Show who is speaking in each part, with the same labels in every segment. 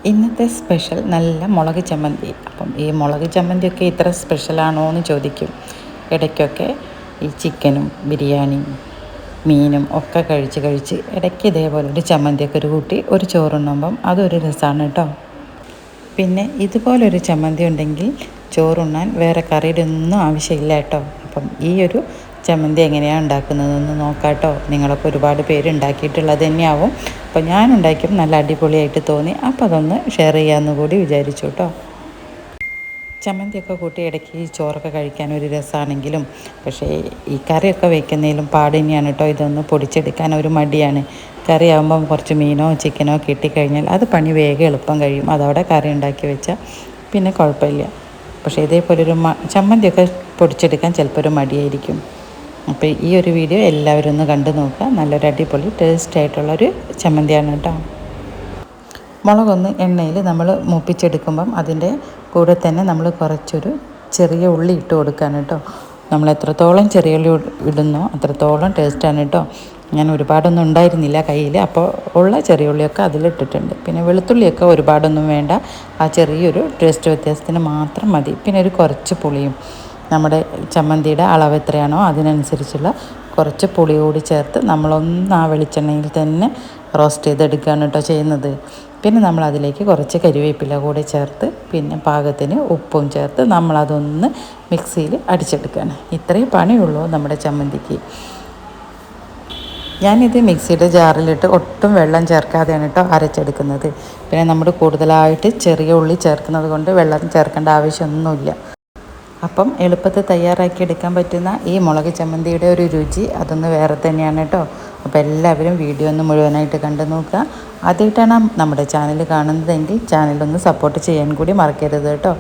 Speaker 1: ഇന്നത്തെ സ്പെഷ്യൽ നല്ല മുളക് ചമ്മന്തി. അപ്പം ഈ മുളക് ചമ്മന്തിയൊക്കെ ഇത്ര സ്പെഷ്യലാണോ എന്ന് ചോദിക്കും. ഇടയ്ക്കൊക്കെ ഈ ചിക്കനും ബിരിയാണിയും മീനും ഒക്കെ കഴിച്ച് ഇടയ്ക്ക് ഇതേപോലെ ഒരു ചമ്മന്തിയൊക്കെ ഒരു കൂട്ടി ഒരു ചോറുണ്ണുമ്പം അതൊരു രസമാണ് കേട്ടോ. പിന്നെ ഇതുപോലൊരു ചമ്മന്തി ഉണ്ടെങ്കിൽ ചോറുണ്ണാൻ വേറെ കറിയുടെ ഒന്നും ആവശ്യമില്ല കേട്ടോ. അപ്പം ഈ ഒരു ചമ്മന്തി എങ്ങനെയാണ് ഉണ്ടാക്കുന്നതെന്ന് നോക്കാം കേട്ടോ. നിങ്ങളൊക്കെ ഒരുപാട് പേര് ഉണ്ടാക്കിയിട്ടുള്ളത് തന്നെയാവും. അപ്പോൾ ഞാൻ ഉണ്ടാക്കിയപ്പോൾ നല്ല അടിപൊളിയായിട്ട് തോന്നി. അപ്പോൾ അതൊന്ന് ഷെയർ ചെയ്യാമെന്ന് കൂടി വിചാരിച്ചു കേട്ടോ. ചമ്മന്തിയൊക്കെ കൂട്ടി ഇടയ്ക്ക് ഈ ചോറൊക്കെ കഴിക്കാൻ ഒരു രസമാണെങ്കിലും പക്ഷേ ഈ കറിയൊക്കെ വയ്ക്കുന്നതിലും പാട് തന്നെയാണ് കേട്ടോ. ഇതൊന്ന് പൊടിച്ചെടുക്കാൻ ഒരു മടിയാണ്. കറി ആകുമ്പം കുറച്ച് മീനോ ചിക്കനോ കിട്ടിക്കഴിഞ്ഞാൽ അത് പണി വേഗം എളുപ്പം കഴിയും. അതവിടെ കറി ഉണ്ടാക്കി വെച്ചാൽ പിന്നെ കുഴപ്പമില്ല. പക്ഷേ ഇതേപോലൊരു ചമ്മന്തിയൊക്കെ പൊടിച്ചെടുക്കാൻ ചിലപ്പോൾ ഒരു മടിയായിരിക്കും. അപ്പോൾ ഈ ഒരു വീഡിയോ എല്ലാവരും ഒന്ന് കണ്ടു നോക്കുക. നല്ലൊരു അടിപൊളി ടേസ്റ്റായിട്ടുള്ളൊരു ചമ്മന്തിയാണ് കേട്ടോ. മുളകൊന്ന് എണ്ണയിൽ നമ്മൾ മൂപ്പിച്ചെടുക്കുമ്പം അതിൻ്റെ കൂടെ തന്നെ നമ്മൾ കുറച്ചൊരു ചെറിയ ഉള്ളി ഇട്ട് കൊടുക്കുകയാണ് കേട്ടോ. നമ്മൾ എത്രത്തോളം ചെറിയ ഉള്ളി ഇടുന്നോ അത്രത്തോളം ടേസ്റ്റാണ് കേട്ടോ. ഞാൻ ഒരുപാടൊന്നും ഉണ്ടായിരുന്നില്ല കയ്യിൽ, അപ്പോൾ ഉള്ള ചെറിയ ഉള്ളിയൊക്കെ അതിലിട്ടിട്ടുണ്ട്. പിന്നെ വെളുത്തുള്ളിയൊക്കെ ഒരുപാടൊന്നും വേണ്ട, ആ ചെറിയൊരു ടേസ്റ്റ് വ്യത്യാസത്തിന് മാത്രം മതി. പിന്നെ ഒരു കുറച്ച് പുളിയും നമ്മുടെ ചമ്മന്തിയുടെ അളവ് എത്രയാണോ അതിനനുസരിച്ചുള്ള കുറച്ച് പുളി കൂടി ചേർത്ത് നമ്മളൊന്ന് ആ വെളിച്ചെണ്ണയിൽ തന്നെ റോസ്റ്റ് ചെയ്തെടുക്കുകയാണ് കേട്ടോ ചെയ്യുന്നത്. പിന്നെ നമ്മളതിലേക്ക് കുറച്ച് കരിവേപ്പില കൂടി ചേർത്ത് പിന്നെ പാകത്തിന് ഉപ്പും ചേർത്ത് നമ്മളതൊന്ന് മിക്സിയിൽ അടിച്ചെടുക്കുകയാണ്. ഇത്രയും പണിയുള്ളൂ നമ്മുടെ ചമ്മന്തിക്ക്. ഞാനിത് മിക്സിയുടെ ജാറിലിട്ട് ഒട്ടും വെള്ളം ചേർക്കാതെയാണ് കേട്ടോ അരച്ചെടുക്കുന്നത്. പിന്നെ നമ്മൾ കൂടുതലായിട്ട് ചെറിയ ഉള്ളി ചേർക്കുന്നത് കൊണ്ട് വെള്ളം ചേർക്കേണ്ട ആവശ്യമൊന്നുമില്ല. അപ്പം എളുപ്പത്തിൽ തയ്യാറാക്കി എടുക്കാൻ പറ്റുന്ന ഈ മുളക് ചമ്മന്തിയുടെ ഒരു രുചി അതൊന്ന് വേറെ തന്നെയാണ് കേട്ടോ. അപ്പോൾ എല്ലാവരും വീഡിയോ ഒന്ന് മുഴുവനായിട്ട് കണ്ടു നോക്കുക. ആദ്യമായിട്ടാണ് നമ്മുടെ ചാനൽ കാണുന്നതെങ്കിൽ ചാനലൊന്ന് സപ്പോർട്ട് ചെയ്യാൻ കൂടി മറക്കരുത് കേട്ടോ.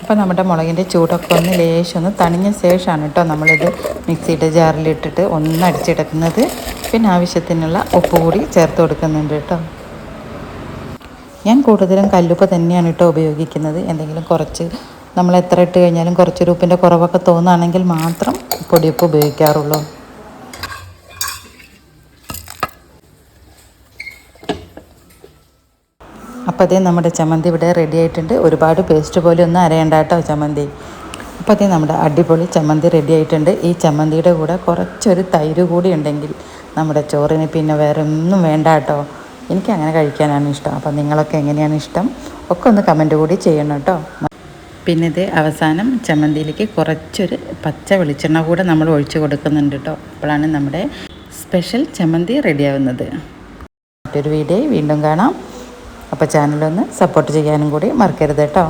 Speaker 1: അപ്പോൾ നമ്മുടെ മുളകിൻ്റെ ചൂടൊക്കെ ഒന്ന് ലേശമൊന്ന് തണിഞ്ഞ ശേഷമാണ് കേട്ടോ നമ്മളിത് മിക്സിയുടെ ജാറിലിട്ടിട്ട് ഒന്ന് അടിച്ചെടുക്കുന്നത്. പിന്നെ ആവശ്യത്തിനുള്ള ഉപ്പ് കൂടി ചേർത്ത് കൊടുക്കുന്നുണ്ട് കേട്ടോ. ഞാൻ കൂടുതലും കല്ലുപ്പ് തന്നെയാണ് കേട്ടോ ഉപയോഗിക്കുന്നത്. എന്തെങ്കിലും കുറച്ച് നമ്മൾ എത്ര ഇട്ട് കഴിഞ്ഞാലും കുറച്ചൊരു ഉപ്പിൻ്റെ കുറവൊക്കെ തോന്നുകയാണെങ്കിൽ മാത്രം പൊടിയുപ്പ് ഉപയോഗിക്കാറുള്ളൂ. അപ്പോൾ അതേ നമ്മുടെ ചമ്മന്തി ഇവിടെ റെഡി ആയിട്ടുണ്ട്. ഒരുപാട് പേസ്റ്റ് പോലെ ഒന്നും അരയണ്ട കേട്ടോ ചമ്മന്തി. അപ്പോൾ അതേ നമ്മുടെ അടിപൊളി ചമ്മന്തി റെഡി ആയിട്ടുണ്ട്. ഈ ചമ്മന്തിയുടെ കൂടെ കുറച്ചൊരു തൈര് കൂടി ഉണ്ടെങ്കിൽ നമ്മുടെ ചോറിന് പിന്നെ വേറെ ഒന്നും വേണ്ട കേട്ടോ. എനിക്കങ്ങനെ കഴിക്കാനാണ് ഇഷ്ടം. അപ്പോൾ നിങ്ങളൊക്കെ എങ്ങനെയാണ് ഇഷ്ടം ഒക്കെ ഒന്ന് കമൻറ്റ് കൂടി ചെയ്യണം കേട്ടോ. പിന്നെ ഇത് അവസാനം ചമ്മന്തിയിലേക്ക് കുറച്ചൊരു പച്ച വെളിച്ചെണ്ണ കൂടെ നമ്മൾ ഒഴിച്ച് കൊടുക്കുന്നുണ്ട് കേട്ടോ. അപ്പോഴാണ് നമ്മുടെ സ്പെഷ്യൽ ചമ്മന്തി റെഡിയാവുന്നത്. മറ്റൊരു വീഡിയോ വീണ്ടും കാണാം. അപ്പോൾ ചാനലൊന്ന് സപ്പോർട്ട് ചെയ്യാനും കൂടി മറക്കരുത് കേട്ടോ.